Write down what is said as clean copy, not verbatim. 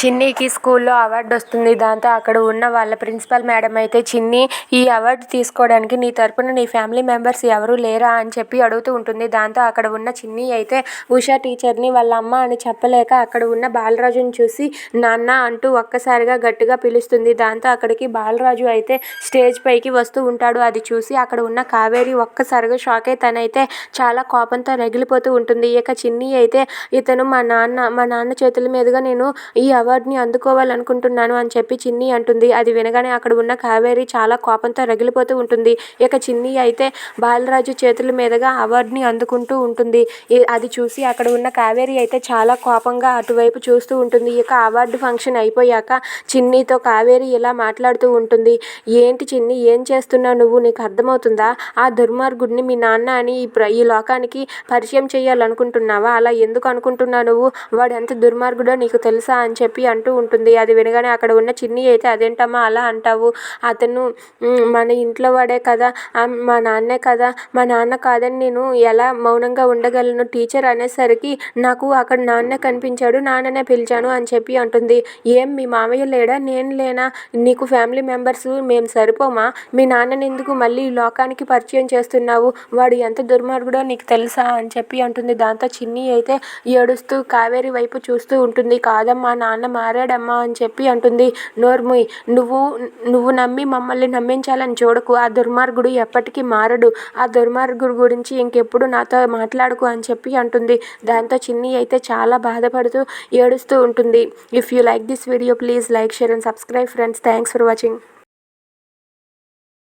చిన్నీకి స్కూల్లో అవార్డు వస్తుంది. దాంతో అక్కడ ఉన్న వాళ్ళ ప్రిన్సిపల్ మేడం అయితే చిన్ని ఈ అవార్డు తీసుకోవడానికి నీ తరపున నీ ఫ్యామిలీ మెంబర్స్ ఎవరు లేరా అని చెప్పి అడుగుతూ ఉంటుంది. దాంతో అక్కడ ఉన్న చిన్ని అయితే ఉషా టీచర్ని వాళ్ళ అమ్మ అని చెప్పలేక అక్కడ ఉన్న బాలరాజుని చూసి నాన్న అంటూ ఒక్కసారిగా గట్టిగా పిలుస్తుంది. దాంతో అక్కడికి బాలరాజు అయితే స్టేజ్ పైకి వస్తూ ఉంటాడు. అది చూసి అక్కడ ఉన్న కావేరి ఒక్కసారిగా షాక్ అయి తనైతే చాలా కోపంతో రగిలిపోతూ ఉంటుంది. ఇక చిన్ని అయితే ఇతను మా నాన్న చేతుల మీదుగా నేను ఈ అవార్డుని అందుకోవాలనుకుంటున్నాను అని చెప్పి చిన్ని అంటుంది. అది వినగానే అక్కడ ఉన్న కావేరి చాలా కోపంతో రగిలిపోతూ ఉంటుంది. ఇక చిన్ని అయితే బాలరాజు చేతుల మీదుగా అవార్డుని అందుకుంటూ ఉంటుంది. అది చూసి అక్కడ ఉన్న కావేరి అయితే చాలా కోపంగా అటువైపు చూస్తూ ఉంటుంది. ఇక అవార్డు ఫంక్షన్ అయిపోయాక చిన్నితో కావేరి ఇలా మాట్లాడుతూ ఉంటుంది. ఏంటి చిన్ని, ఏం చేస్తున్నావు నువ్వు? నీకు అర్థమవుతుందా? ఆ దుర్మార్గుడిని మీ నాన్న అని ఈ లోకానికి పరిచయం చేయాలనుకుంటున్నావా? అలా ఎందుకు అనుకుంటున్నావు నువ్వు? వాడు ఎంత దుర్మార్గుడో నీకు తెలుసా అని చెప్పి అంటూ ఉంటుంది. అది వినగానే అక్కడ ఉన్న చిన్ని అయితే అదేంటమ్మా అలా అంటావు? అతను మన ఇంట్లో వాడే కదా, మా నాన్నే కదా, మా నాన్న కాదని నేను ఎలా మౌనంగా ఉండగలను? టీచర్ అనేసరికి నాకు అక్కడ నాన్నే కనిపించాడు, నాన్ననే పిలిచాను అని చెప్పి అంటుంది. ఏం మీ మామయ్య లేడా, నేను లేనా? నీకు ఫ్యామిలీ మెంబర్స్ మేము సరిపోమా? మీ నాన్నని ఎందుకు మళ్ళీ ఈ లోకానికి పరిచయం చేస్తున్నావు? వాడు ఎంత దుర్మార్గుడో నీకు తెలుసా అని చెప్పి అంటుంది. దాంతో చిన్ని అయితే ఏడుస్తూ కావేరి వైపు చూస్తూ ఉంటుంది. కాదమ్మా, నాన్న మారాడమ్మా అని చెప్పి అంటుంది. నోర్ముయ్, నువ్వు నమ్మి మమ్మల్ని నమ్మించాలని చూడకు. ఆ దుర్మార్గుడు ఎప్పటికీ మారడు. ఆ దుర్మార్గుడు గురించి ఇంకెప్పుడు నాతో మాట్లాడకు అని చెప్పి అంటుంది. దాంతో చిన్ని అయితే చాలా బాధపడుతూ ఏడుస్తూ ఉంటుంది. If you like this video please like, share and subscribe friends. Thanks for watching.